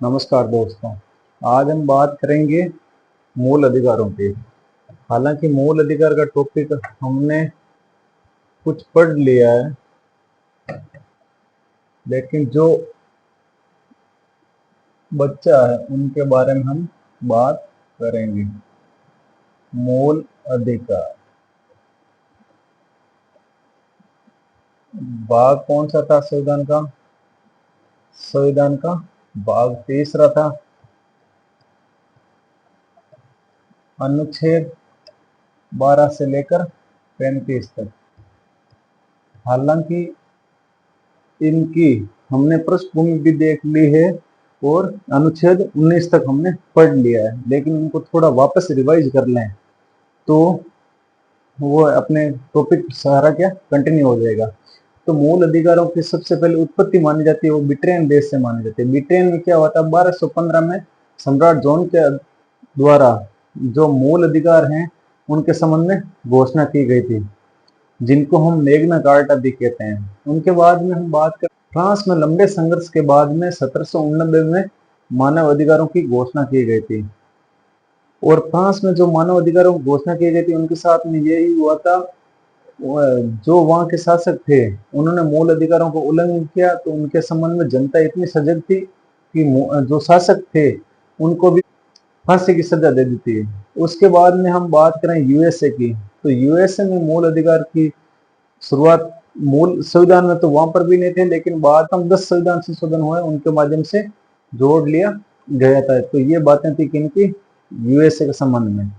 नमस्कार दोस्तों। आज हम बात करेंगे मूल अधिकारों की। हालांकि मूल अधिकार का टॉपिक हमने कुछ पढ़ लिया है, लेकिन जो बच्चा है उनके बारे में हम बात करेंगे। मूल अधिकार भाग कौन सा था संविधान का भाग तीसरा था, अनुच्छेद 12 से लेकर 35 तक। हालांकि इनकी हमने पृष्ठभूमि भी देख ली है और अनुच्छेद 19 तक हमने पढ़ लिया है, लेकिन उनको थोड़ा वापस रिवाइज कर लें तो वो अपने टॉपिक सारा क्या कंटिन्यू हो जाएगा। तो मूल अधिकारों की सबसे पहले उत्पत्ति मानी जाती है वो ब्रिटेन देश से मानी जाती है। ब्रिटेन में क्या हुआ था, 1215 में सम्राट जॉन के द्वारा जो मूल अधिकार हैं उनके संबंध में घोषणा की गई थी, जिनको हम मैग्ना कार्टा भी कहते हैं। उनके बाद में हम बात कर फ्रांस में लंबे संघर्ष के बाद में 1789 में मानव अधिकारों की घोषणा की गई थी। और फ्रांस में जो मानव अधिकारों की घोषणा की गई थी उनके साथ में यही हुआ था, जो वहां के शासक थे उन्होंने मूल अधिकारों को उल्लंघन किया, तो उनके संबंध में जनता इतनी सजग थी कि जो शासक थे उनको भी फांसी की सजा दे दी थी। उसके बाद में हम बात करें यूएसए की, तो यूएसए में मूल अधिकार की शुरुआत मूल संविधान में तो वहां पर भी नहीं थे, लेकिन बाद में 10 संविधान संशोधन हुए उनके माध्यम से जोड़ लिया गया था। तो ये बातें थी किनकी, यूएसए के संबंध में।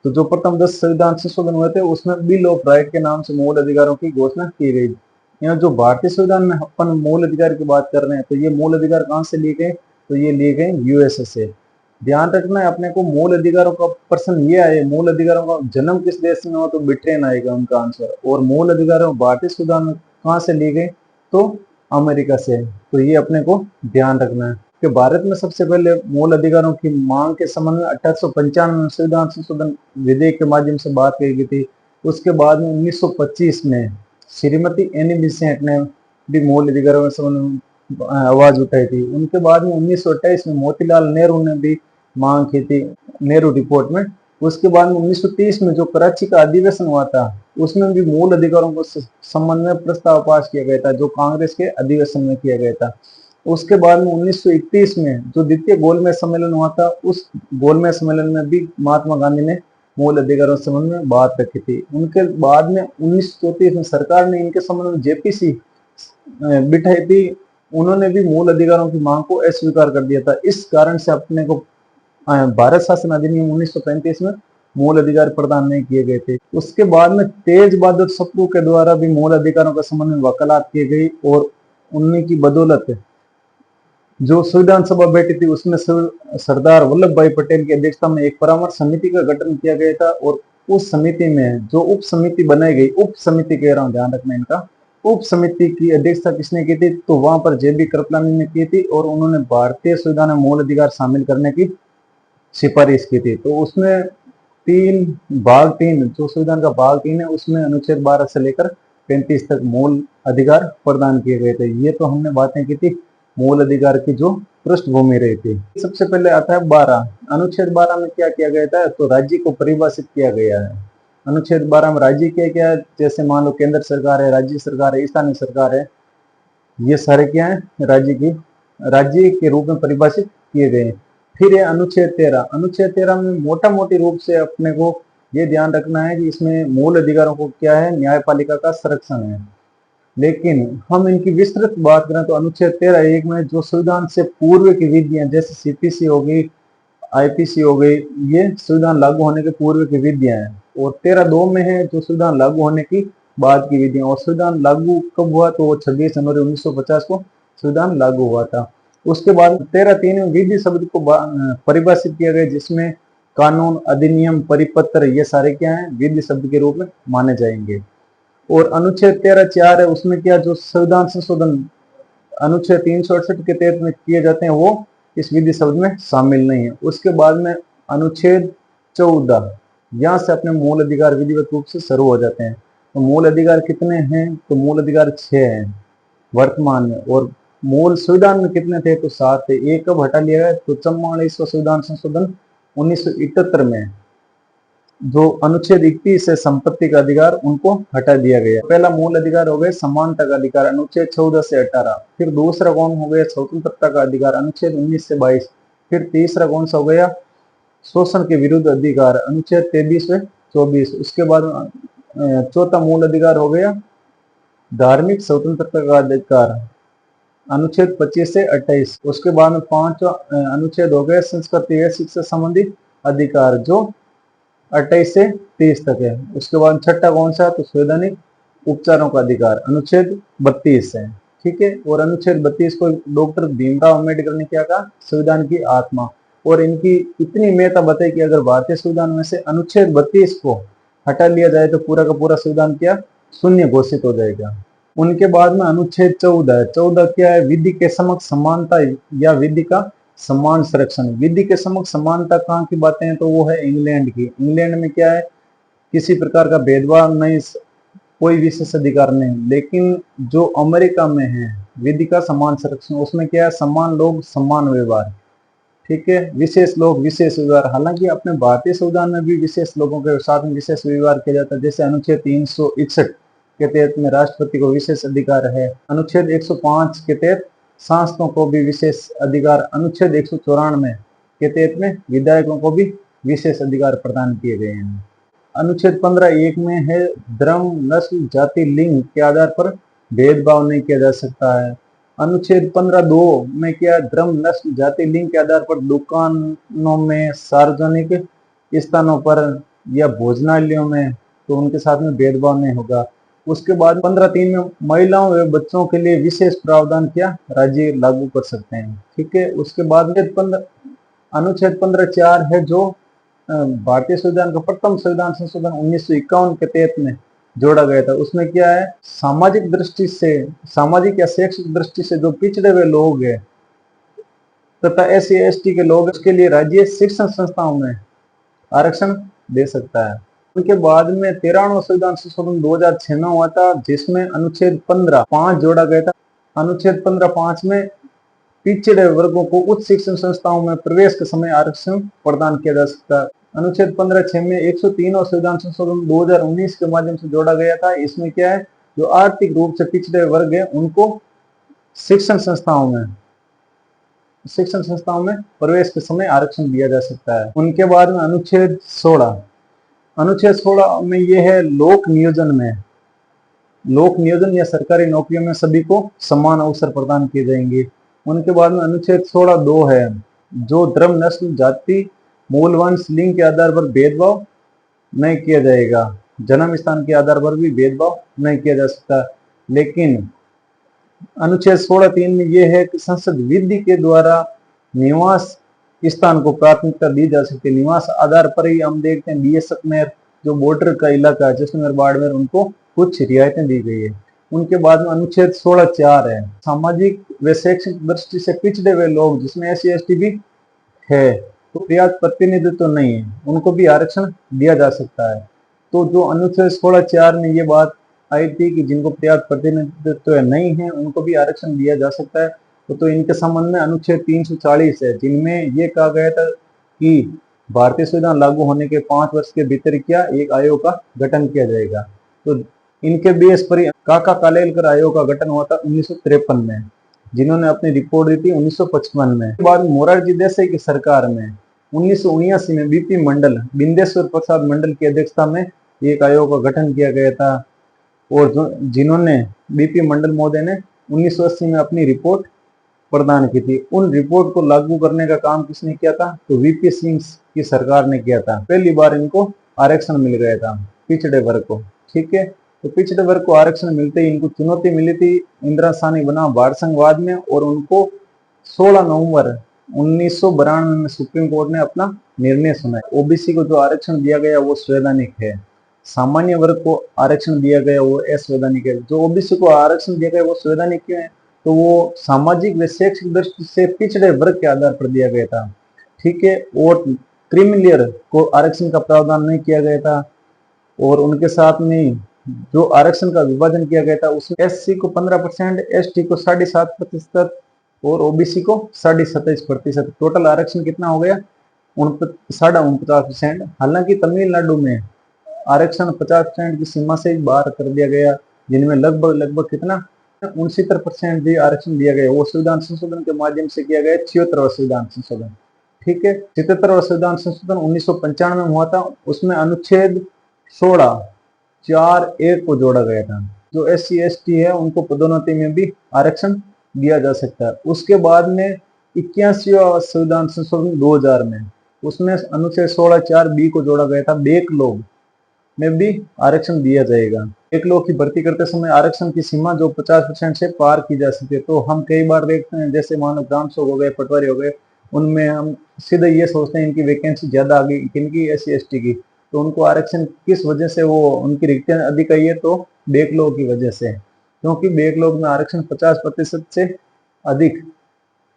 तो जो प्रथम 10 संविधान संशोधन हुए थे उसमें बिल ऑफ राइट के नाम से मूल अधिकारों की घोषणा की गई। यहाँ जो भारतीय संविधान में अपन मूल अधिकार की बात कर रहे हैं, तो ये मूल अधिकार कहाँ से लिए गए, तो ये लिए गए यूएसए से। ध्यान रखना है अपने को, मूल अधिकारों का प्रश्न ये आए, मूल अधिकारों का जन्म किस देश में हो, तो ब्रिटेन आएगा उनका आंसर। और मूल अधिकारों भारतीय संविधान में कहाँ से लिए गए, तो अमेरिका से। तो ये अपने को ध्यान रखना है कि भारत में सबसे पहले मूल अधिकारों की मांग के संबंध में 1895 में संविधान संशोधन विधेयक के माध्यम से बात की गई थी। उसके बाद में 1925 में श्रीमती एनी बेसेंट ने भी मूल अधिकारों के संबंध में आवाज उठाई थी। उनके बाद में 1928 में मोतीलाल नेहरू ने भी मांग की थी, नेहरू रिपोर्ट में। उसके बाद में 1930 में जो कराची का अधिवेशन हुआ था उसमें भी मूल अधिकारों को संबंध में प्रस्ताव पास किया गया था, जो कांग्रेस के अधिवेशन में किया गया था। उसके बाद में 1931 में जो द्वितीय गोलमेज सम्मेलन हुआ था, उस गोलमेज सम्मेलन में भी महात्मा गांधी ने मूल अधिकारों के संबंध में बात रखी थी। उनके बाद में 1934 में सरकार ने इनके संबंध में जेपीसी बिठाई थी, उन्होंने भी मूल अधिकारों की मांग को अस्वीकार कर दिया था। इस कारण से अपने को भारत शासन अधिनियम 1935 में मूल अधिकार प्रदान नहीं किए गए थे। उसके बाद में तेज बहादुर सप्रू के द्वारा भी मूल अधिकारों के संबंध में वकालत की गई, और उन्हीं की बदौलत जो संविधान सभा बैठी थी उसमें सरदार वल्लभ भाई पटेल की अध्यक्षता में एक परामर्श समिति का गठन किया गया था। और उस समिति में जो उप समिति बनाई गई, उप समिति कह रहा हूँ, ध्यान रखना इनका, उप समिति की अध्यक्षता किसने की थी, तो वहां पर जेबी कृपलानी ने की थी, और उन्होंने भारतीय संविधान में मूल अधिकार शामिल करने की सिफारिश की थी। तो उसमें भाग तीन जो संविधान का भाग 3 है उसमें अनुच्छेद 12 से लेकर 35 तक मूल अधिकार प्रदान किए गए थे। ये तो हमने बातें की थी मूल अधिकार की जो पृष्ठभूमि रही थी। सबसे पहले आता है 12, अनुच्छेद 12 में क्या किया गया था, तो राज्य को परिभाषित किया गया है। अनुच्छेद 12 में राज्य क्या क्या है, जैसे मान लो केंद्र सरकार है, राज्य सरकार है, स्थानीय सरकार है, ये सारे क्या है राज्य के रूप में परिभाषित किए गए हैं। फिर है अनुच्छेद 13। अनुच्छेद 13 में मोटा मोटी रूप से अपने को ये ध्यान रखना है कि इसमें मूल अधिकारों को क्या है, न्यायपालिका का संरक्षण है। लेकिन हम इनकी विस्तृत बात करें तो अनुच्छेद 13(1) में जो संविधान से पूर्व की विधियां, जैसे सीपीसी हो गई, आईपीसी हो गई, ये संविधान लागू होने के पूर्व की विधियां हैं। और 13(2) में है जो संविधान लागू होने की बाद की विधियां। और संविधान लागू कब हुआ, तो 26 जनवरी 1950 को संविधान लागू हुआ था। उसके बाद 13(3) में विधि शब्द को परिभाषित किया गया, जिसमें कानून, अधिनियम, परिपत्र, ये सारे क्या है, विधि शब्द के रूप में माने जाएंगे। और अनुच्छेद 13(4) है, उसमें क्या जो संविधान संशोधन अनुच्छेद 368 के तहत में किए जाते हैं वो इस विधि शब्द में शामिल नहीं है। उसके बाद में अनुच्छेद 14, यहाँ से अपने मूल अधिकार विधिवत रूप से शुरू हो जाते हैं। तो मूल अधिकार कितने हैं, तो मूल अधिकार 6 हैं वर्तमान में। और मूल संविधान में कितने थे, तो 7 थे, एक कब हटा लिया गया, तो 44वां संविधान संशोधन 1978 में जो अनुच्छेद 31 है संपत्ति का अधिकार, उनको हटा दिया गया। पहला मूल अधिकार हो गया समानता का अधिकार, अनुच्छेद 14 से 18। फिर दूसरा कौन हो गया, स्वतंत्रता का अधिकार, अनुच्छेद 19 से 22। फिर तीसरा कौन सा हो गया, शोषण के विरुद्ध अधिकार, अनुच्छेद 23 से 24। उसके बाद चौथा मूल अधिकार हो गया धार्मिक स्वतंत्रता का अधिकार, अनुच्छेद 25 से 28। उसके बाद में पांचवा अनुच्छेद हो गया संस्कृति व शिक्षा संबंधी अधिकार, जो 28 से 30 तक है। उसके बाद छठा कौन सा, तो संवैधानिक उपचारों का अधिकार, अनुच्छेद 32 है। ठीक है, और अनुच्छेद 32 को डॉक्टर भीमराव अम्बेडकर ने क्या कहा, संविधान की आत्मा। और इनकी इतनी महत्ता बताई कि अगर भारतीय संविधान में से अनुच्छेद 32 को हटा लिया जाए तो पूरा का पूरा संविधान क्या, शून्य घोषित हो जाएगा। उनके बाद में अनुच्छेद 14 है। 14 क्या है, विधि के समक्ष समानता या विधि का समान संरक्षण। विधि के समक्ष समानता कहाँ की बातें हैं, तो वो है इंग्लैंड की। इंग्लैंड में क्या है, किसी प्रकार का भेदभाव नहीं, कोई विशेष अधिकार नहीं। लेकिन जो अमेरिका में है विधि का समान संरक्षण, उसमें क्या है, समान लोग समान व्यवहार। ठीक है, विशेष लोग विशेष व्यवहार। हालांकि अपने भारतीय संविधान में भी विशेष लोगों के साथ में विशेष व्यवहार किया जाता है, जैसे अनुच्छेद 361 के तहत में राष्ट्रपति को विशेष अधिकार है, अनुच्छेद 105 के तहत सांसदों को भी विशेष अधिकार, अनुच्छेद 194 के तहत में विधायकों को भी विशेष अधिकार प्रदान किए गए हैं। अनुच्छेद 15(1) में है धर्म, नस्ल, जाति, लिंग के आधार पर भेदभाव नहीं किया जा सकता है। अनुच्छेद 15(2) में क्या, धर्म, नस्ल, जाति, लिंग के आधार पर दुकानों में, सार्वजनिक स्थानों पर या भोजनालयों में, तो उनके साथ में भेदभाव नहीं होगा। उसके बाद 15(3) में महिलाओं एवं बच्चों के लिए विशेष प्रावधान क्या राज्य लागू कर सकते हैं। ठीक है, उसके बाद अनुच्छेद 15(4) है जो भारतीय संविधान का प्रथम संविधान संशोधन 1951 के तहत में जोड़ा गया था। उसमें क्या है, सामाजिक दृष्टि से, सामाजिक या शैक्षिक दृष्टि से जो पिछड़े हुए लोग हैं तथा SC ST के लोग, उसके लिए राज्य शिक्षण संस्थाओं में आरक्षण दे सकता है। उनके बाद में 13वां संविधान संशोधन 2006 में हुआ था, जिसमें अनुच्छेद 15(5) जोड़ा गया था। अनुच्छेद 15(5) में पिछड़े वर्गों को उच्च शिक्षण संस्थाओं में प्रवेश के समय आरक्षण प्रदान किया जा सकता है। अनुच्छेद 15(6) में 103वां संविधान संशोधन 2019 के माध्यम से जोड़ा गया था। इसमें क्या है, जो आर्थिक रूप से पिछड़े वर्ग है उनको शिक्षण संस्थाओं में प्रवेश के समय आरक्षण दिया जा सकता है। उनके बाद में अनुच्छेद 16 में यह है लोक नियोजन या सरकारी नौकरियों में सभी को समान अवसर प्रदान किए जाएंगे। उनके बाद में अनुच्छेद 16(2) है जो धर्म, नस्ल, जाति, मूल वंश, लिंग के आधार पर भेदभाव नहीं किया जाएगा। जन्म स्थान के आधार पर भी भेदभाव नहीं किया जा सकता। लेकिन अनुच्छेद 16(3) में यह है कि संसद विधि के द्वारा निवास स्थान को प्राथमिकता दी जा सकती है। निवास आधार पर ही हम देखते हैं BSF में जो बॉर्डर का इलाका है जैसलमेर, बाड़मेर, उनको कुछ रियायतें दी गई है। उनके बाद में अनुच्छेद 16(4) है सामाजिक व शैक्षिक दृष्टि से पिछड़े हुए लोग, जिसमें SC ST भी है, तो पर्याप्त प्रतिनिधित्व तो नहीं है, उनको भी आरक्षण दिया जा सकता है। तो जो अनुच्छेद 16(4) में ये बात आई थी कि जिनको पर्याप्त प्रतिनिधित्व नहीं है उनको भी आरक्षण दिया जा सकता है। तो इनके संबंध में अनुच्छेद 340 है, जिनमें ये कहा गया था कि भारतीय संविधान लागू होने के 5 वर्ष के भीतर क्या एक आयोग का गठन किया जाएगा। तो इनके बेस पर काका कालेलकर आयोग का गठन हुआ था 1953 में, जिन्होंने अपनी रिपोर्ट दी थी 1955 में। बाद मोरारजी देसाई की सरकार में 1979 में BP मंडल, बिंदेश्वर प्रसाद मंडल की अध्यक्षता में एक आयोग का गठन किया गया था। और जिन्होंने BP मंडल महोदय ने 1980 में अपनी रिपोर्ट प्रदान की थी। उन रिपोर्ट को लागू करने का काम किसने किया था, तो VP सिंह की सरकार ने किया था। पहली बार इनको आरक्षण मिल गया था पिछड़े वर्ग को। ठीक है, तो पिछड़े वर्ग को आरक्षण मिलते ही इनको चुनौती मिली थी इंदिरा सानी बनाम भारत संघवाद में, और उनको 16 नवंबर 1992 में सुप्रीम कोर्ट ने अपना निर्णय सुनाया। OBC को जो आरक्षण दिया गया वो संवैधानिक है, सामान्य वर्ग को आरक्षण दिया गया वो असंवैधानिक है। जो OBC को आरक्षण दिया गया वो संवैधानिक क्यों है, तो वो सामाजिक व शैक्षिक दृष्टि से पिछड़े वर्ग के आधार पर दिया गया था। ठीक है, और क्रीमिलियर को आरक्षण का प्रावधान नहीं किया गया था, और उनके साथ में जो आरक्षण का विभाजन किया गया था उसमें एससी को 15%, एसटी को 7.5% और ओबीसी को 27.5%। टोटल आरक्षण कितना हो गया? 49.5%। हालांकि तमिलनाडु में आरक्षण 50% की सीमा से बाहर कर दिया गया, जिनमें लगभग लगभग कितना 69% भी आरक्षण दिया गया। वो संविधान संशोधन के माध्यम से किया गया 76वां संविधान संशोधन। ठीक है, 77वां संविधान संशोधन 1995 में हुआ था। उसमें अनुच्छेद 16(4)(1) को जोड़ा गया था। जो SC ST है उनको पदोन्नति में भी आरक्षण दिया जा सकता है। उसके बाद में 81वां संविधान संशोधन 2000 में, उसमें अनुच्छेद 16(4)(B) को जोड़ा गया था। बैकलॉग में भी आरक्षण दिया जाएगा। बैकलॉग की भर्ती करते समय आरक्षण की सीमा जो 50% से पार की जा सकती है। तो हम कई बार देखते हैं, जैसे मान लो ग्राम सेवक हो गए, पटवारी हो गए, उनमें हम सीधे ये सोचते हैं इनकी वैकेंसी ज्यादा आ गई, किनकी SC ST की, तो उनको आरक्षण किस वजह से वो उनकी रिक्तियां अधिक आई है? तो बैकलॉग की वजह से, क्योंकि बैकलॉग में आरक्षण 50% से अधिक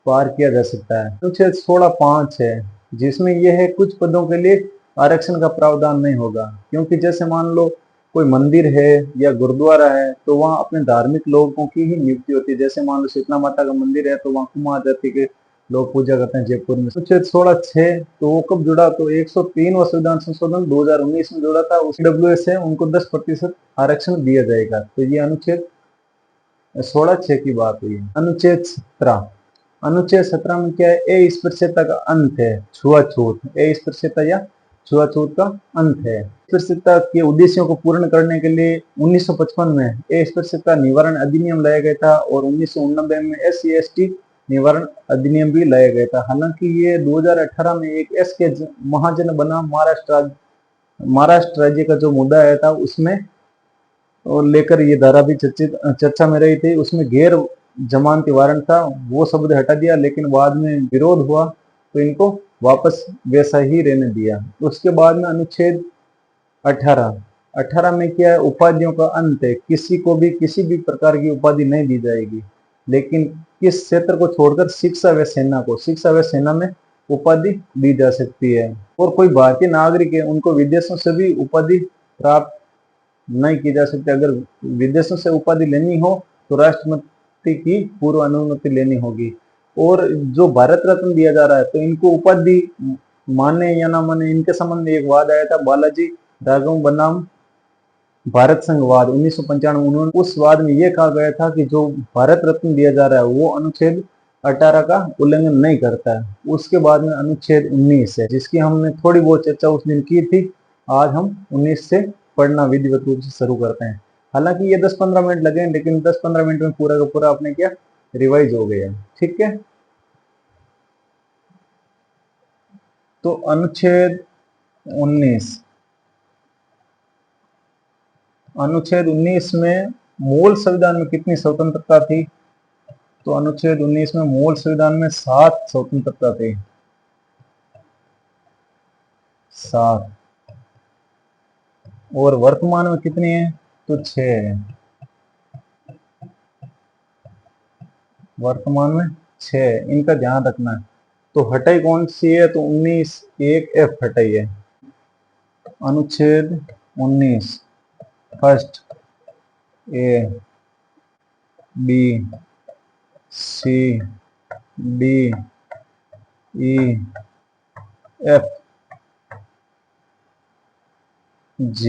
पार किया जा सकता है। अनुच्छेद 16(5) है, जिसमें यह है कुछ पदों के लिए आरक्षण का प्रावधान नहीं होगा। क्योंकि जैसे मान लो कोई मंदिर है या गुरुद्वारा है तो वहाँ अपने धार्मिक लोगों की ही नियुक्ति होती है। जैसे मान लो शीतला माता का मंदिर है तो वहाँ कुमार जाति के लोग पूजा करते हैं जयपुर में। अनुच्छेद 16(6) तो वो कब जुड़ा? तो 103वां संविधान संशोधन 2019 में जुड़ा था। UWS है उनको 10% आरक्षण दिया जाएगा। तो ये अनुच्छेद 16(6) की बात हुई। अनुच्छेद 17, अनुच्छेद 17 में क्या है? अस्पृश्यता का अंत है, छुआछूत। अस्पृश्यता या छुआछूत का अंत है। अस्पृश्यता के उद्देश्यों को पूर्ण करने के लिए 1955 में अस्पृश्यता निवारण अधिनियम लाया गया था और 1989 में SC ST निवारण अधिनियम भी लाया गया था। हालांकि ये 2018 में एक SK महाजन बना महाराष्ट्र राज्य का जो मुद्दा आया था उसमें और लेकर ये धारा भी चर्चा में रही थी। उसमें गैर जमानती वारंट था, वो शब्द हटा दिया, लेकिन बाद में विरोध हुआ तो इनको वापस वैसा ही रहने दिया। उसके बाद में अनुच्छेद 18 में क्या है? उपाधियों का अंत है। किसी को भी किसी भी प्रकार की उपाधि नहीं दी जाएगी, लेकिन किस क्षेत्र को छोड़कर शिक्षा व सेना को, शिक्षा व सेना में उपाधि दी जा सकती है। और कोई भारतीय नागरिक है उनको विदेशों से भी उपाधि प्राप्त नहीं की जा सकती। अगर विदेशों से उपाधि लेनी हो तो राष्ट्रपति की पूर्व अनुमति लेनी होगी। और जो भारत रत्न दिया जा रहा है तो इनको उपाधि माने या ना माने, इनके संबंध में एक वाद आया था बालाजी राघव बनाम भारत संघवाद 1995। उन्होंने उस वाद में यह कहा गया था कि जो भारत रत्न दिया जा रहा है वो अनुच्छेद 18 का उल्लंघन नहीं करता है। उसके बाद में अनुच्छेद 19 है, जिसकी हमने थोड़ी बहुत चर्चा उस दिन की थी। आज हम 19 से पढ़ना विधिवत रूप से शुरू करते हैं। हालांकि ये 10-15 मिनट लगे, लेकिन 10-15 मिनट में पूरा का पूरा आपने क्या रिवाइज हो गया। ठीक है, तो अनुच्छेद 19, अनुच्छेद 19 में मूल संविधान में कितनी स्वतंत्रता थी? तो अनुच्छेद 19 में मूल संविधान में 7 स्वतंत्रता थी, 7। और वर्तमान में कितनी है? तो 6 है। वर्तमान में 6 है, इनका ध्यान रखना है। तो हटाई कौन सी है? तो 19(1)(f) हटाई है। अनुच्छेद 19 first A B C D E F G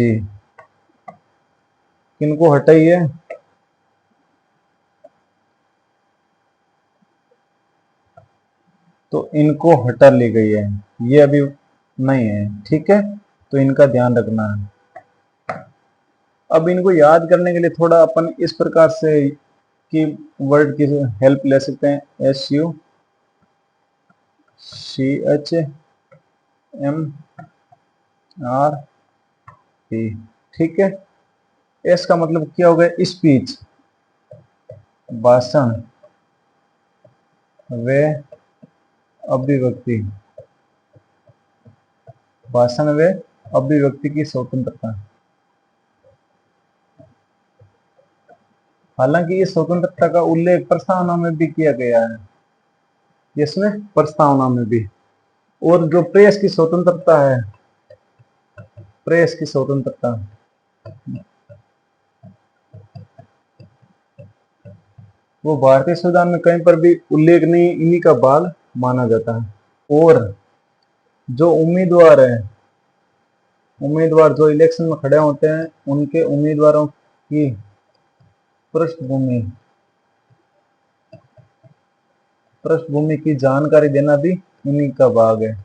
किनको हटाई है? तो इनको हटा ली गई है, ये अभी नहीं है। ठीक है, तो इनका ध्यान रखना है। अब इनको याद करने के लिए थोड़ा अपन इस प्रकार से की वर्ड की हेल्प ले सकते हैं। SUCHMRT। ठीक है, एस का मतलब क्या हो गया? स्पीच, भाषण व अभिव्यक्ति, भाषण व अभिव्यक्ति की स्वतंत्रता। हालांकि इस स्वतंत्रता का उल्लेख प्रस्तावना में भी किया गया है, इसमें प्रस्तावना में भी। और जो प्रेस की स्वतंत्रता है, प्रेस की स्वतंत्रता, वो भारतीय संविधान में कहीं पर भी उल्लेख नहीं, इन्हीं का भाग माना जाता है। और जो उम्मीदवार जो इलेक्शन में खड़े होते हैं, उनके उम्मीदवारों की पृष्ठभूमि की जानकारी देना भी इन्हीं का भाग है,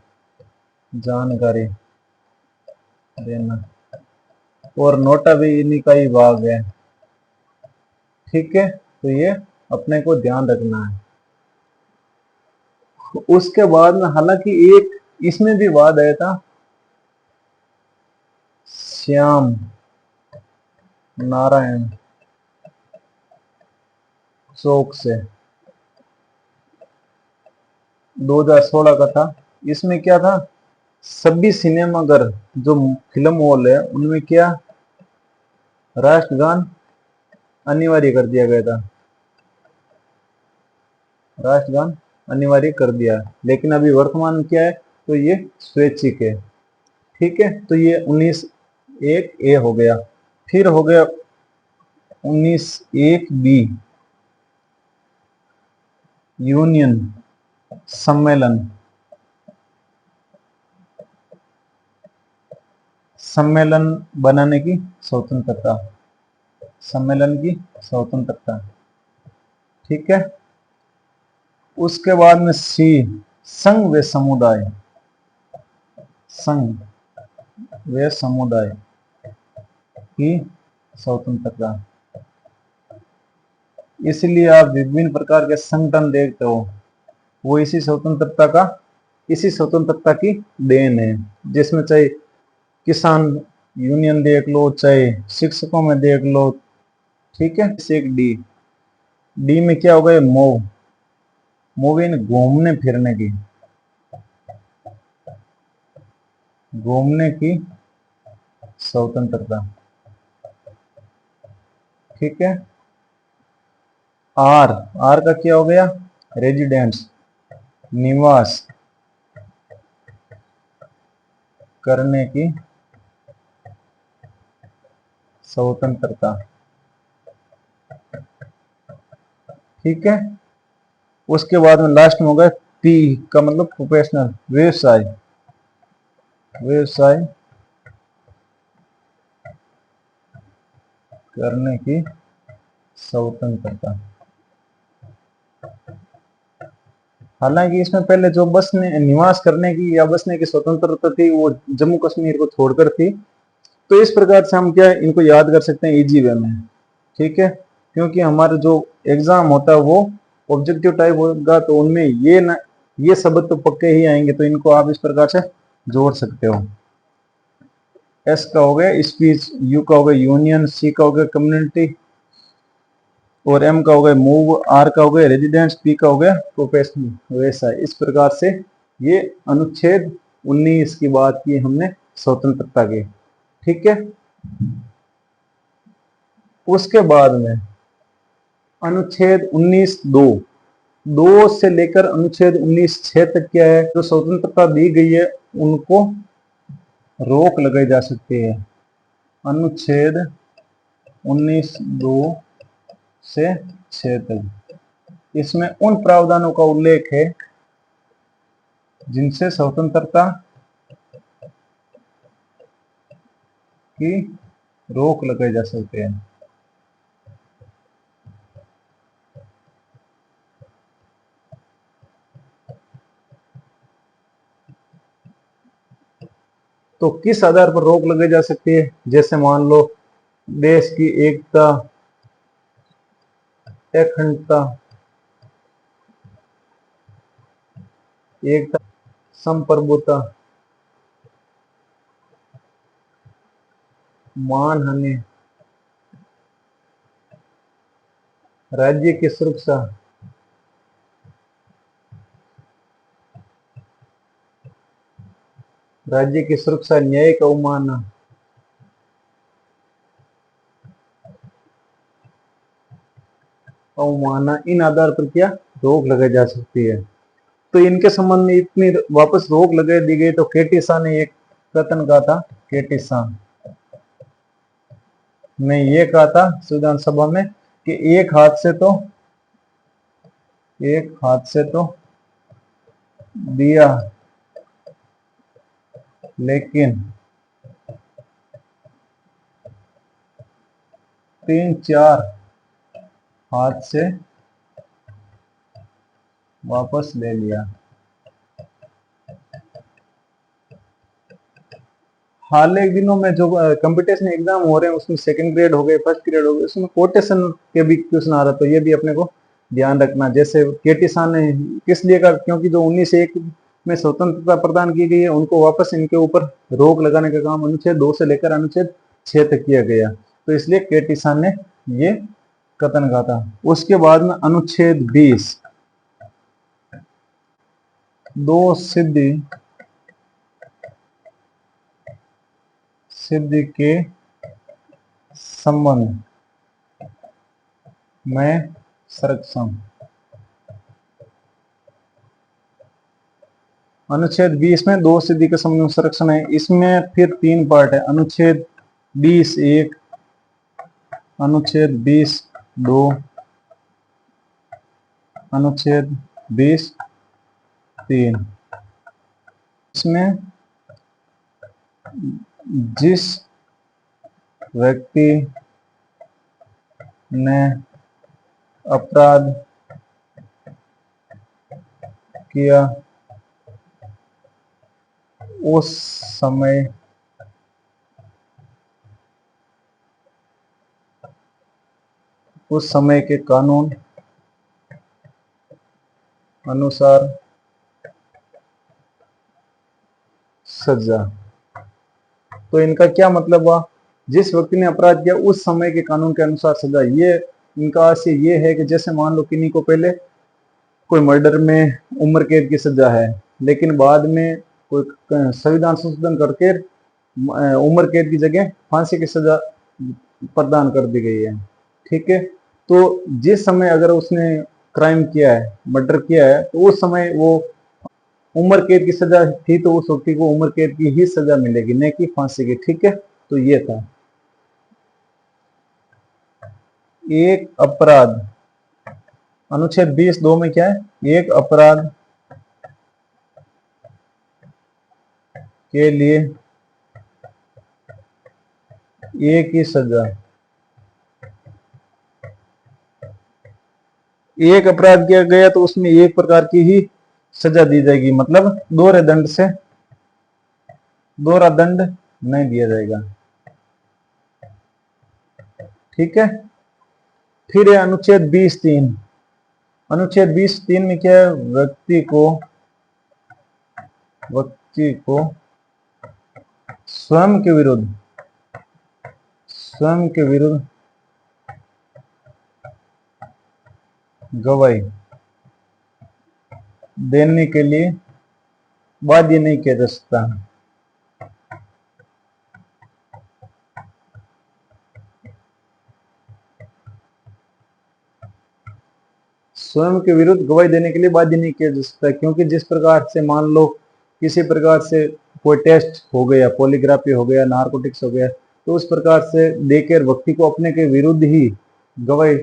जानकारी देना। और नोटा भी इन्हीं का ही भाग है। ठीक है, तो ये अपने को ध्यान रखना है। उसके बाद में हालांकि एक इसमें भी वाद आया था, श्याम नारायण चौक से, 2016 का था। इसमें क्या था, सभी सिनेमाघर जो फिल्म हॉल है उनमें क्या राष्ट्रगान अनिवार्य कर दिया गया था, राष्ट्रगान अनिवार्य कर दिया। लेकिन अभी वर्तमान में क्या है, तो ये स्वैच्छिक है। ठीक है, तो ये 19(1)(a) हो गया। फिर हो गया 19(1)(b) यूनियन सम्मेलन, सम्मेलन बनाने की स्वतंत्रता, सम्मेलन की स्वतंत्रता। ठीक है, उसके बाद में सी संघ व समुदाय, संघ व समुदाय की स्वतंत्रता। इसलिए आप विभिन्न प्रकार के संगठन देखते हो, वो इसी स्वतंत्रता की देन है। जिसमें चाहे किसान यूनियन देख लो, चाहे शिक्षकों में देख लो। ठीक है, एक डी में क्या होगा, मूव घूमने फिरने की, घूमने की स्वतंत्रता। ठीक है, आर का क्या हो गया, रेजिडेंस, निवास करने की स्वतंत्रता। ठीक है, उसके बाद में लास्ट में हो गया पी का मतलब प्रोफेशनल, व्यवसाय, व्यवसाय करने की स्वतंत्रता। हालांकि इसमें पहले जो बसने निवास करने की या बसने की स्वतंत्रता थी वो जम्मू कश्मीर को छोड़कर थी। तो इस प्रकार से हम क्या इनको याद कर सकते हैं इजी वे में। ठीक है, क्योंकि हमारा जो एग्जाम होता है वो ऑब्जेक्टिव टाइप होगा, तो उनमें ये शब्द तो पक्के ही आएंगे, तो इनको आप इस प्रकार से जोड़ सकते हो। एस का हो गया स्पीच, यू का हो गया यूनियन, सी का हो गया कम्युनिटी, और एम का हो गया मूव, आर का हो गया रेजिडेंस, पी का हो गया प्रोफेशनल, वैसा। इस प्रकार से ये अनुच्छेद 19 की बात की हमने स्वतंत्रता की। ठीक है, उसके बाद में अनुच्छेद 19(2) से लेकर अनुच्छेद 19(6) तक क्या है, जो स्वतंत्रता दी गई है उनको रोक लगाई जा सकती है। अनुच्छेद 19(2) से 6 तक, इसमें उन प्रावधानों का उल्लेख है जिनसे स्वतंत्रता की रोक लगाई जा सकती है। तो किस आधार पर रोक लगाई जा सकती है, जैसे मान लो देश की एकता, अखंडता, संप्रभुता, मानहानि, राज्य की सुरक्षा, न्याय का अवमानना, इन आधार पर क्या रोक लगाई जा सकती है। तो इनके संबंध में इतनी वापस रोक लगा दी गई। तो केटी शाह ने एक कथन कहा था, केटी शाह ने ये कहा था संविधान सभा में कि एक हाथ से तो एक हाथ से तो दिया, लेकिन 3-4 हाथ से वापस ले लिया। हाल के दिनों में जो कंपटीशन एग्जाम हो रहे हैं उसमें सेकंड ग्रेड हो गए, फर्स्ट ग्रेड हो गए, उसमें कोटेशन के भी क्वेश्चन आ रहा है, तो ये भी अपने को ध्यान रखना। जैसे केटीसान ने किस लिए कर, क्योंकि जो 1901 में स्वतंत्रता प्रदान की गई है उनको वापस इनके ऊपर रोक लगाने का काम अनुच्छेद 2 से लेकर अनुच्छेद 6 तक किया गया, तो इसलिए केटीसान ने ये कथन कहा था। उसके बाद में अनुच्छेद 20, दो सिद्धि के संबंध में संरक्षण। अनुच्छेद 20 में दो सिद्धि के संबंध में संरक्षण है। इसमें फिर 3 पार्ट है, अनुच्छेद 20(1), अनुच्छेद 20(2), अनुच्छेद 20(3). इसमें जिस व्यक्ति ने अपराध किया उस समय के कानून अनुसार सजा। तो इनका क्या मतलब हुआ, जिस व्यक्ति ने अपराध किया उस समय के कानून के अनुसार सजा। ये इनका आशय ये है कि जैसे मान लो किन्हीं को पहले कोई मर्डर में उम्र कैद की सजा है, लेकिन बाद में कोई संविधान संशोधन करके उम्र कैद की जगह फांसी की सजा प्रदान कर दी गई है। ठीक है, तो जिस समय अगर उसने क्राइम किया है, मर्डर किया है, तो उस समय वो उम्र कैद की सजा थी, तो उस व्यक्ति को उम्र कैद की ही सजा मिलेगी, न कि फांसी की। ठीक है, तो ये था। एक अपराध, अनुच्छेद 20(2) में क्या है, एक अपराध के लिए एक ही सजा। एक अपराध किया गया तो उसमें एक प्रकार की ही सजा दी जाएगी, मतलब दोहरे दंड से दोहरा दंड नहीं दिया जाएगा। ठीक है, फिर है अनुच्छेद 20(3). अनुच्छेद 20(3) में क्या है, व्यक्ति को स्वयं के विरुद्ध गवाही देने के लिए बाध्य नहीं किया जा सकता। स्वयं के विरुद्ध गवाही देने के लिए बाध्य नहीं किया जा सकता, क्योंकि जिस प्रकार से मान लो किसी प्रकार से कोई टेस्ट हो गया, पॉलीग्राफी हो गया, नारकोटिक्स हो गया, तो उस प्रकार से देकर व्यक्ति को अपने के विरुद्ध ही गवाही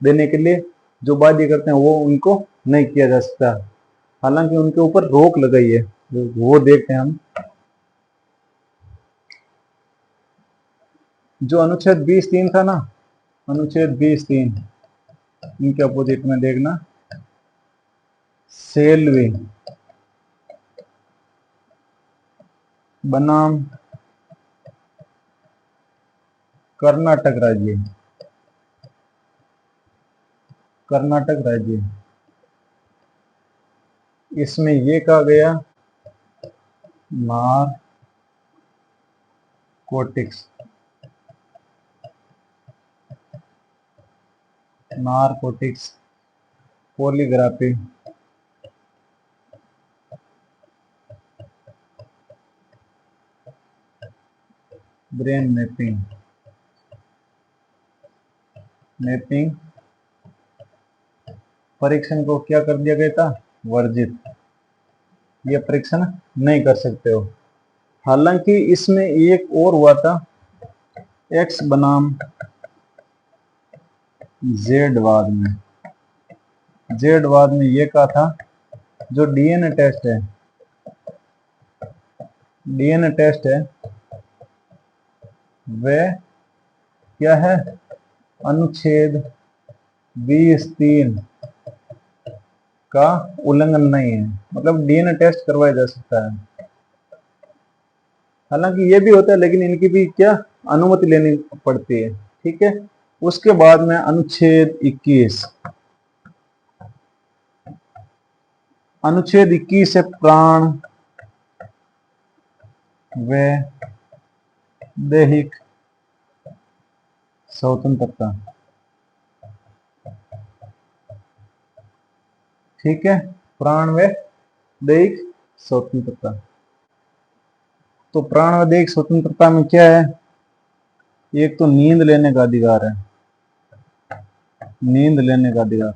देने के लिए जो बाध्य करते हैं वो उनको नहीं किया जा सकता, हालांकि उनके ऊपर रोक लगाई है। वो देखते हैं हम, जो अनुच्छेद 20(3) था ना, अनुच्छेद 20(3) इनके अपोजिट में देखना, सेल्वी बनाम कर्नाटक राज्य। इसमें ये कहा गया नारकोटिक्स पॉलीग्राफी ब्रेन मैपिंग परीक्षण को क्या कर दिया गया था, वर्जित। ये परीक्षण नहीं कर सकते हो। हालांकि इसमें एक और हुआ था, एक्स बनाम जेड वाद में। जेडवाद में ये कहा था जो डीएनए टेस्ट है वह क्या है, अनुच्छेद 20(3) का उल्लंघन नहीं है, मतलब डीएनए टेस्ट करवाया जा सकता है। हालांकि ये भी होता है लेकिन इनकी भी क्या अनुमति लेनी पड़ती है, ठीक है। उसके बाद में अनुच्छेद 21, अनुच्छेद 21 है प्राण व दैहिक स्वतंत्रता, ठीक है, प्राण व दैहिक स्वतंत्रता। तो प्राण व दैहिक स्वतंत्रता में क्या है, एक तो नींद लेने का अधिकार है, नींद लेने का अधिकार।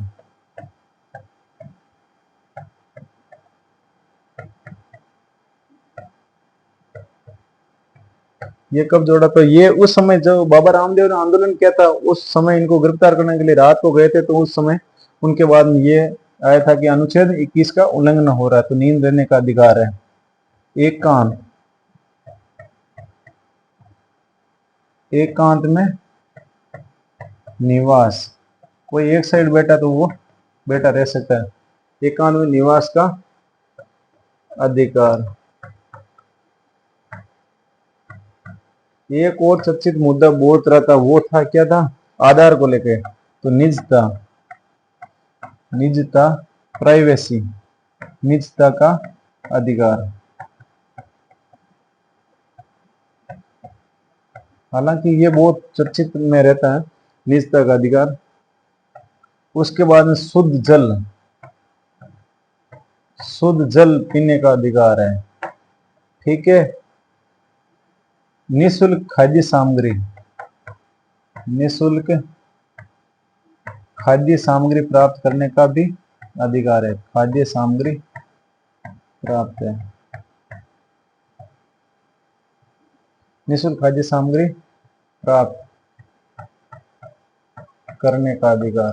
ये कब जोड़ा, तो ये उस समय जो बाबा रामदेव ने आंदोलन किया था उस समय इनको गिरफ्तार करने के लिए रात को गए थे, तो उस समय उनके बाद में ये आया था कि अनुच्छेद 21 का उल्लंघन हो रहा है, तो नींद लेने का अधिकार है। एकांत में निवास, कोई एक साइड बैठा तो वो बैठा रह सकता है, एकांत में निवास का अधिकार। एक और चर्चित मुद्दा बहुत रहा था, वो था क्या था, आधार को लेके, तो निजता प्राइवेसी, निजता का अधिकार। हालांकि ये बहुत चर्चित में रहता है, निजता का अधिकार। उसके बाद में शुद्ध जल पीने का अधिकार है, ठीक है। निःशुल्क खाद्य सामग्री, निःशुल्क खाद्य सामग्री प्राप्त करने का भी अधिकार है, खाद्य सामग्री प्राप्त है, निःशुल्क खाद्य सामग्री प्राप्त करने का अधिकार,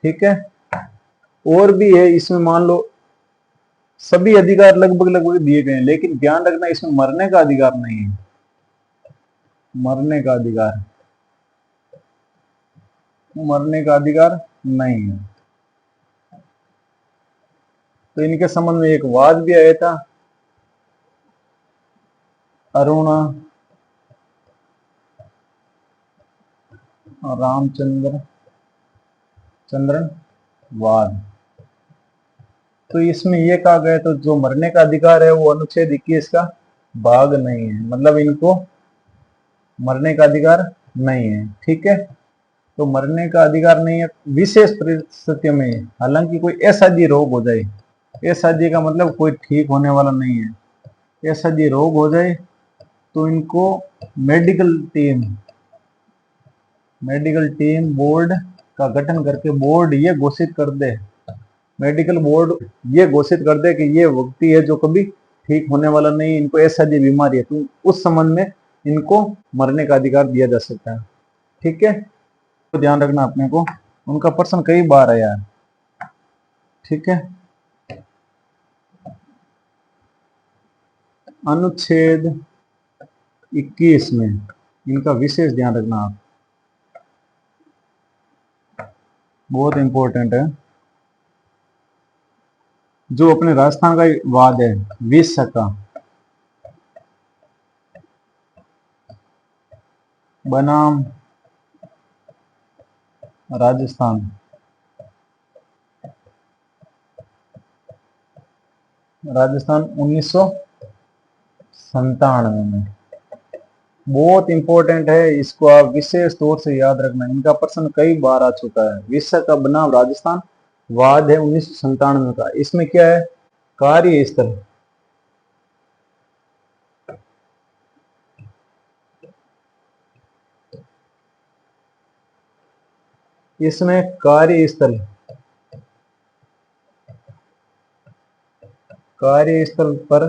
ठीक है। और भी है इसमें, मान लो सभी अधिकार लगभग दिए गए हैं, लेकिन ध्यान रखना इसमें मरने का अधिकार नहीं है, मरने का अधिकार नहीं है। तो इनके संबंध में एक वाद भी आया था, अरुणा रामचंद्रन वाद। तो इसमें यह कहा गया तो जो मरने का अधिकार है वो अनुच्छेद 21 का भाग नहीं है, मतलब इनको मरने का अधिकार नहीं है, ठीक है। तो मरने का अधिकार नहीं है विशेष परिस्थितियों में, हालांकि कोई असाध्य रोग हो जाए, असाध्य का मतलब कोई ठीक होने वाला नहीं है, असाध्य रोग हो जाए तो इनको मेडिकल टीम बोर्ड का गठन करके बोर्ड ये घोषित कर दे, मेडिकल बोर्ड ये घोषित कर दे कि ये व्यक्ति है जो कभी ठीक होने वाला नहीं, इनको असाध्य बीमारी है, तो उस संबंध में इनको मरने का अधिकार दिया जा सकता है, ठीक है। तो ध्यान रखना अपने को, उनका प्रश्न कई बार आया है, ठीक है। अनुच्छेद 21 में इनका विशेष ध्यान रखना आप, बहुत इंपॉर्टेंट है। जो अपने राजस्थान का वाद है, 20 का बनाम राजस्थान, राजस्थान 1997 में, बहुत इंपॉर्टेंट है, इसको आप विशेष तौर से याद रखना, इनका प्रश्न कई बार आ चुका है। विश्व का बनाम राजस्थान वाद है 1997 का, इसमें क्या है, कार्यस्थल, इसमें कार्यस्थल पर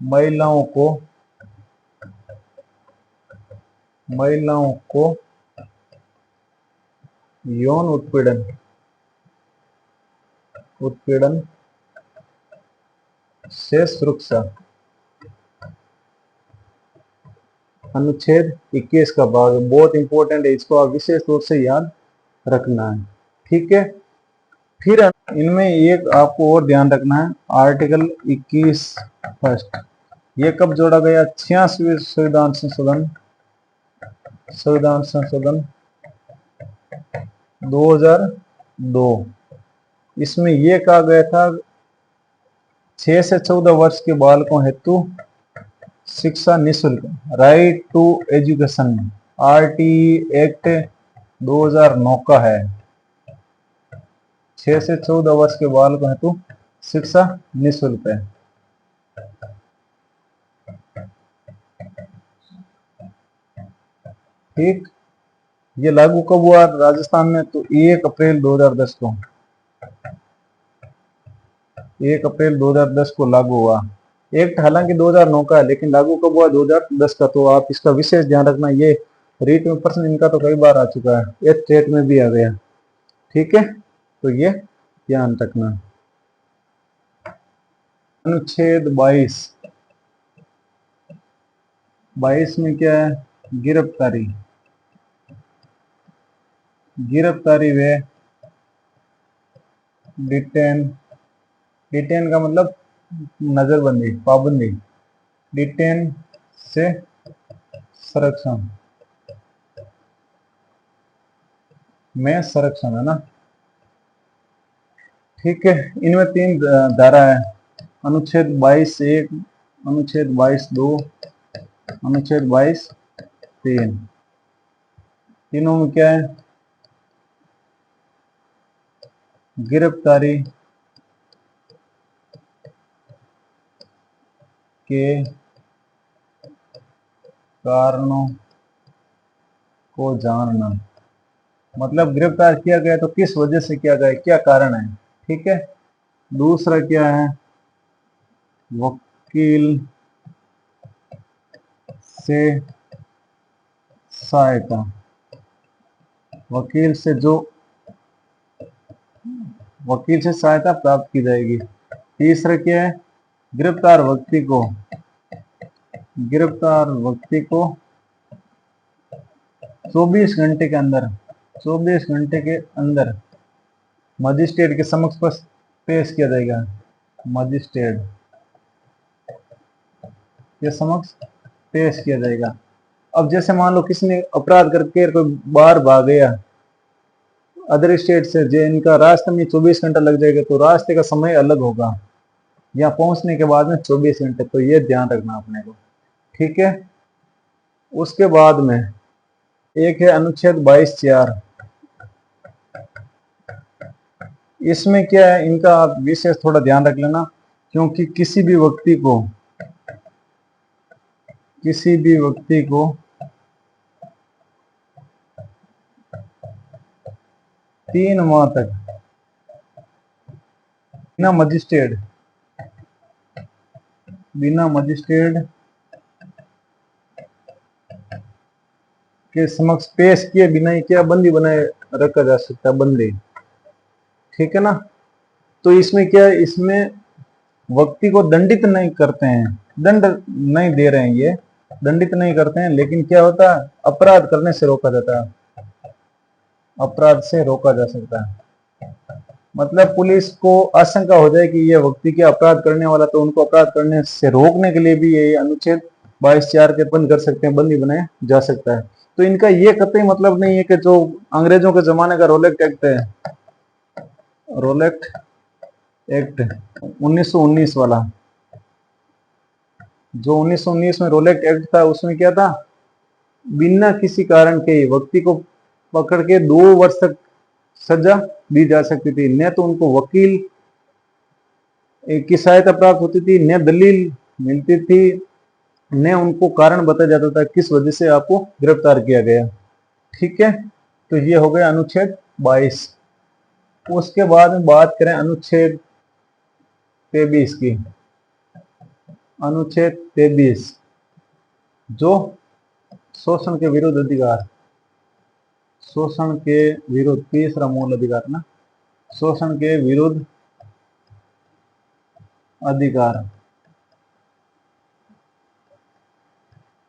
महिलाओं को यौन उत्पीड़न उत्पीड़न से सुरक्षा। अनुच्छेद 21 का भाग बहुत इंपॉर्टेंट है, इसको आप विशेष रूप से याद रखना है। ठीक है, फिर इनमें एक आपको और ध्यान रखना है, आर्टिकल 21 फर्स्ट, ये कब जोड़ा गया? 86वें संविधान संशोधन 2002। इसमें यह कहा गया था 6 से 14 वर्ष के बालकों हेतु शिक्षा निःशुल्क, right to education, RT act 2009 का है। 6 से 14 वर्ष के बालकों हेतु शिक्षा निःशुल्क है। ठीक, ये लागू कब हुआ राजस्थान में? तो 1 अप्रैल 2010 को, 1 अप्रैल 2010 को लागू हुआ। एक्ट हालांकि 2009 का है, लेकिन लागू कब हुआ? 2010 का। तो आप इसका विशेष ध्यान रखना, ये रीट में प्रश्न इनका तो कई बार आ चुका है, ये स्टेट में भी आ गया। ठीक है, तो ये ध्यान रखना। अनुच्छेद 22 में क्या है? गिरफ्तारी। गिरफ्तारी व डिटेन, डिटेन का मतलब नजरबंदी, पाबंदी, डिटेन से संरक्षण में संरक्षण है ना। ठीक है, इनमें 3 धारा है, अनुच्छेद 22(1), अनुच्छेद 22(2), अनुच्छेद 22(3). तीनों में क्या है? गिरफ्तारी के कारणों को जानना, मतलब गिरफ्तार किया गया तो किस वजह से किया गया, क्या कारण है। ठीक है, दूसरा क्या है? वकील से सहायता, वकील से सहायता प्राप्त की जाएगी। तीसरा क्या है? गिरफ्तार व्यक्ति को 24 घंटे के अंदर, 24 घंटे के अंदर मजिस्ट्रेट के समक्ष पेश किया जाएगा, मजिस्ट्रेट के समक्ष पेश किया जाएगा। अब जैसे मान लो किसी ने अपराध करके कोई बाहर भाग गया अदर स्टेट से, जो इनका रास्ते में 24 घंटा लग जाएगा, तो रास्ते का समय अलग होगा, यहाँ पहुंचने के बाद में 24 घंटे, तो ये ध्यान रखना अपने को। ठीक है, उसके बाद में एक है अनुच्छेद 22(4), इसमें क्या है? इनका आप विशेष थोड़ा ध्यान रख लेना, क्योंकि किसी भी व्यक्ति को 3 माह तक बिना मजिस्ट्रेट के समक्ष पेश किए बिना ही क्या बंदी बनाए रखा जा सकता है, बंदी। ठीक है ना, तो इसमें क्या है? इसमें व्यक्ति को दंडित नहीं करते हैं, दंड नहीं दे रहे हैं, ये दंडित नहीं करते हैं, लेकिन क्या होता है? अपराध करने से रोका जाता है, अपराध से रोका जा सकता है। मतलब पुलिस को आशंका हो जाए कि ये व्यक्ति क्या अपराध करने वाला, तो उनको अपराध करने से रोकने के लिए भी ये अनुच्छेद 22(4) के बंद कर सकते हैं, बंदी बनाया जा सकता है। तो इनका ये कतई मतलब नहीं है कि जो अंग्रेजों के जमाने का रोलेक्ट एक्ट है, रोलेक्ट एक्ट 1919 वाला, जो 1919 में रोलेक्ट एक्ट था, उसमें क्या था? बिना किसी कारण के व्यक्ति को पकड़ के 2 वर्ष तक सजा दी जा सकती थी, न तो उनको वकील की सहायता प्राप्त होती थी, न दलील मिलती थी, न उनको कारण बताया जाता था किस वजह से आपको गिरफ्तार किया गया। ठीक है, तो ये हो गया अनुच्छेद 22। उसके बाद में बात करें अनुच्छेद 23 की। अनुच्छेद 23 जो शोषण के विरुद्ध अधिकार, शोषण के विरुद्ध, तीसरा मूल अधिकार ना, शोषण के विरुद्ध अधिकार।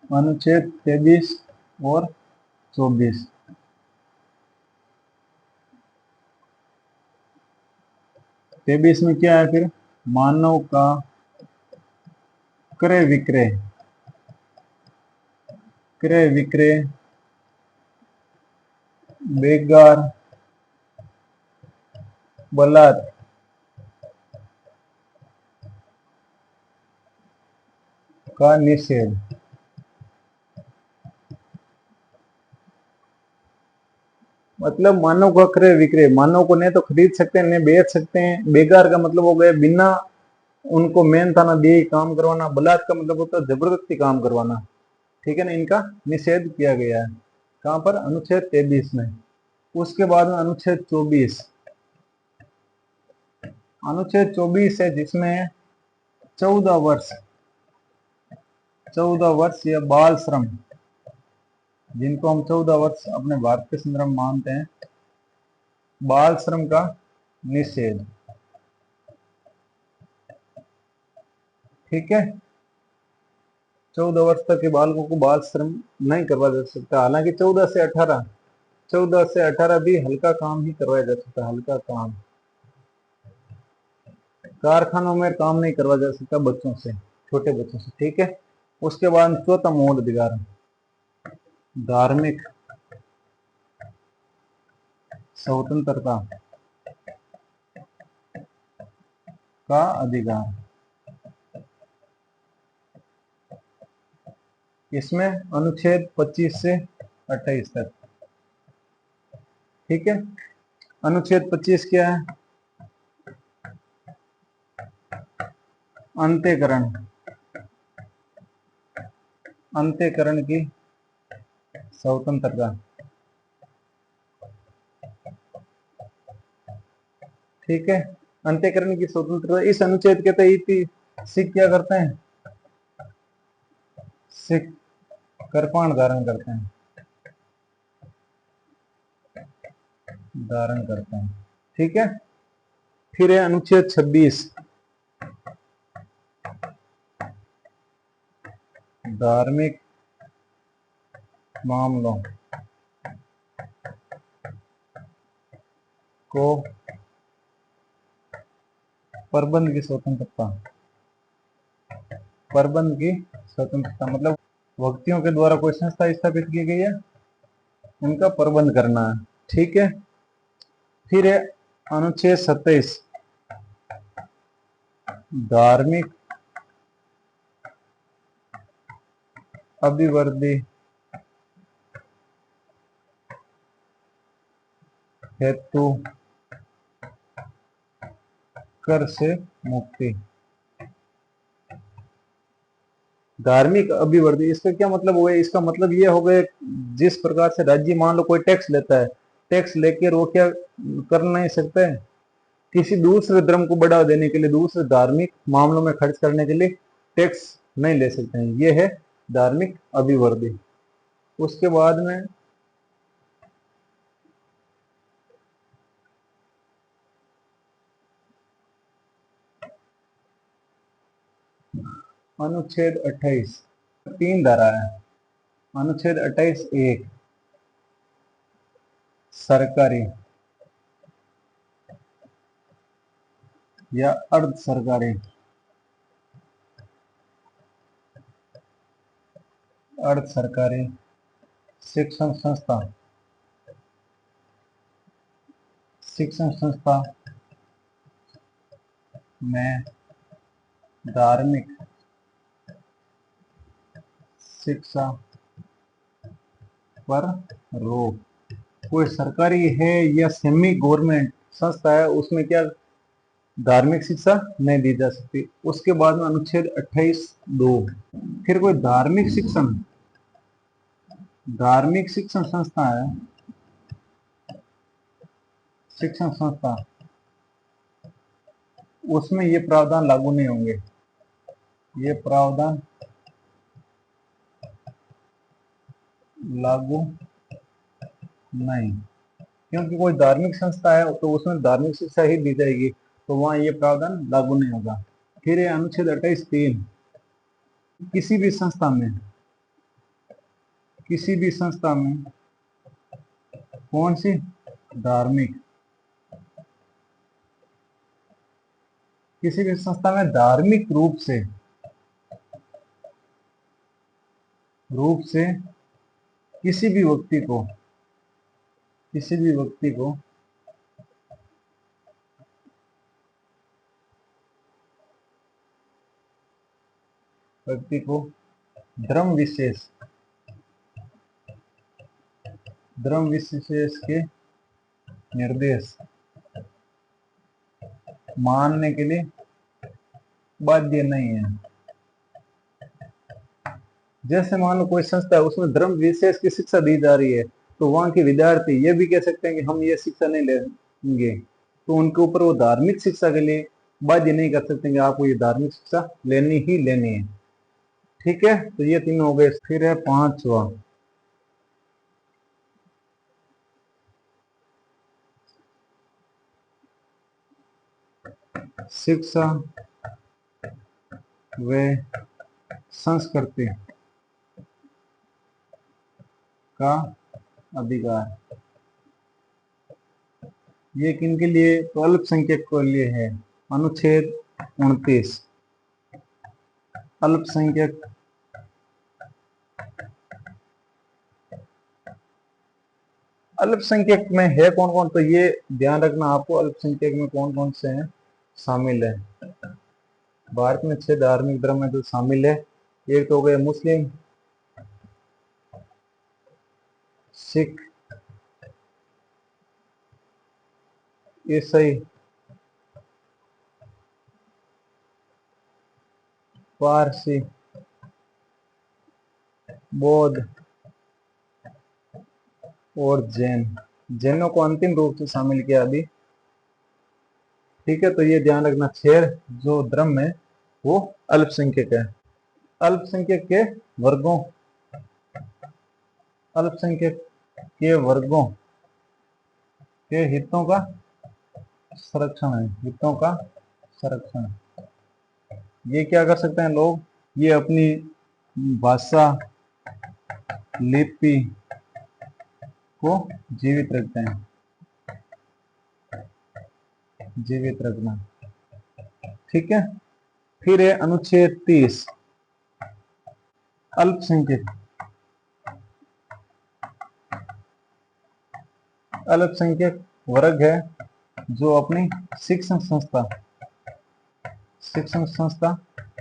अनुच्छेद 23 और 24। 23 में क्या है फिर? मानव का क्रय विक्रय, क्रय विक्रय, बेगार, बलात् का निषेध। मतलब मानव का क्रय विक्रय, मानव को नहीं तो खरीद सकते हैं नहीं बेच सकते हैं। बेगार का मतलब हो गया बिना उनको मेहनत ना दिए काम करवाना। बलात् का मतलब होता है जबरदस्ती काम करवाना। ठीक है ना, इनका निषेध किया गया है। कहां पर? अनुच्छेद 23 में। उसके बाद में अनुच्छेद 24। अनुच्छेद 24 है जिसमें 14 वर्ष, 14 वर्ष या बाल श्रम, जिनको हम 14 वर्ष अपने भारत के संदर्भ में मानते हैं, बाल श्रम का निषेध। ठीक है, 14 वर्ष तक के बालकों को बाल श्रम नहीं करवाया जा सकता। हालांकि 14 से 18 भी हल्का काम ही करवाया जा सकता है, हल्का काम। कारखानों में काम नहीं करवाया जा सकता बच्चों से, छोटे बच्चों से। ठीक है, उसके बाद चौथा मौलिक अधिकार, धार्मिक स्वतंत्रता का अधिकार। इसमें अनुच्छेद 25 से 28 तक। ठीक है, अनुच्छेद 25 क्या है? अंत्यकरण, अंत्यकरण की स्वतंत्रता। ठीक है, अंत्यकरण की स्वतंत्रता। इस अनुच्छेद के तहत सिख क्या करते हैं? सिख कृपाण धारण करते हैं, धारण करते हैं। ठीक है, फिर है अनुच्छेद 26, धार्मिक मामलों को प्रबंध की स्वतंत्रता। प्रबंध की स्वतंत्रता मतलब व्यक्तियों के द्वारा कोई संस्था स्थापित की गई है, उनका प्रबंध करना है। ठीक है, फिर है अनुच्छेद 27, धार्मिक अभिवृद्धि हेतु कर से मुक्ति। धार्मिक अभिवृद्धि, इसका क्या मतलब हुआ? इसका मतलब ये हो गया, जिस प्रकार से राज्य मान लो कोई टैक्स लेता है, टैक्स लेकर वो क्या कर नहीं सकता है? किसी दूसरे धर्म को बढ़ावा देने के लिए, दूसरे धार्मिक मामलों में खर्च करने के लिए टैक्स नहीं ले सकते हैं। ये है धार्मिक अभिवृद्धि। उसके बाद में अनुच्छेद 28, 3 धारा है। अनुच्छेद 28(1), सरकारी या अर्ध सरकारी, अर्ध सरकारी शिक्षण संस्था, शिक्षण संस्था में धार्मिक शिक्षा पर रोक। कोई सरकारी है या सेमी गवर्नमेंट संस्था है, उसमें क्या धार्मिक शिक्षा नहीं दी जा सकती। उसके बाद में अनुच्छेद 28(2), फिर कोई धार्मिक शिक्षण संस्था है, शिक्षण संस्था, उसमें ये प्रावधान लागू नहीं होंगे। ये प्रावधान लागू नहीं, क्योंकि कोई धार्मिक संस्था है तो उसमें धार्मिक शिक्षा ही दी जाएगी, तो वहां ये प्रावधान लागू नहीं होगा। फिर है अनुच्छेद 28(3), किसी भी संस्था में कौन सी धार्मिक किसी भी संस्था में धार्मिक रूप से किसी भी व्यक्ति को धर्म विशेष के निर्देश मानने के लिए बाध्य नहीं है। जैसे मान लो कोई संस्था है, उसमें धर्म विशेष की शिक्षा दी जा रही है, तो वहां के विद्यार्थी ये भी कह सकते हैं कि हम ये शिक्षा नहीं लेंगे, तो उनके ऊपर वो धार्मिक शिक्षा के लिए बाध्य नहीं कर सकते कि आपको ये धार्मिक शिक्षा लेनी ही लेनी है। ठीक है, तो ये तीनों हो गए। फिर है 5वां, शिक्षा व संस्कृति का अधिकार। ये किनके लिए? तो अल्पसंख्यक के लिए है। अनुच्छेद 29। अल्पसंख्यक में है कौन कौन? तो ये ध्यान रखना आपको, अल्पसंख्यक में कौन कौन से हैं शामिल है। भारत में 6 धार्मिक धर्म है जो शामिल है। एक तो हो गए मुस्लिम, सिख, ईसाई, पारसी, बौद्ध और जैन। जैनों को अंतिम रूप से शामिल किया अभी। ठीक है, तो ये ध्यान रखना, 6 जो धर्म है वो अल्पसंख्यक है। अल्पसंख्यक के वर्गों के हितों का संरक्षण। ये क्या कर सकते हैं लोग? ये अपनी भाषा, लिपि को जीवित रखना। ठीक है, फिर है अनुच्छेद 30। अल्पसंख्यक वर्ग है जो अपनी शिक्षण संस्था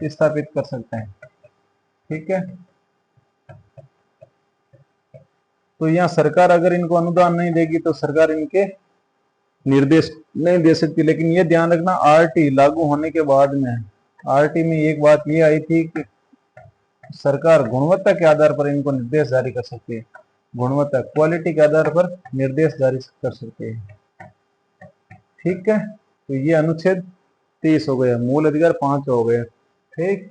स्थापित कर सकते हैं। ठीक है, तो यहाँ सरकार अगर इनको अनुदान नहीं देगी तो सरकार इनके निर्देश नहीं दे सकती। लेकिन ये ध्यान रखना, आरटी लागू होने के बाद में, आरटी में एक बात ये आई थी कि सरकार गुणवत्ता के आधार पर इनको निर्देश जारी कर सकती है। गुणवत्ता, क्वालिटी के आधार पर निर्देश जारी कर सकती है। ठीक है, तो ये अनुच्छेद 30 हो गया। मूल अधिकार 5 हो गए। ठीक।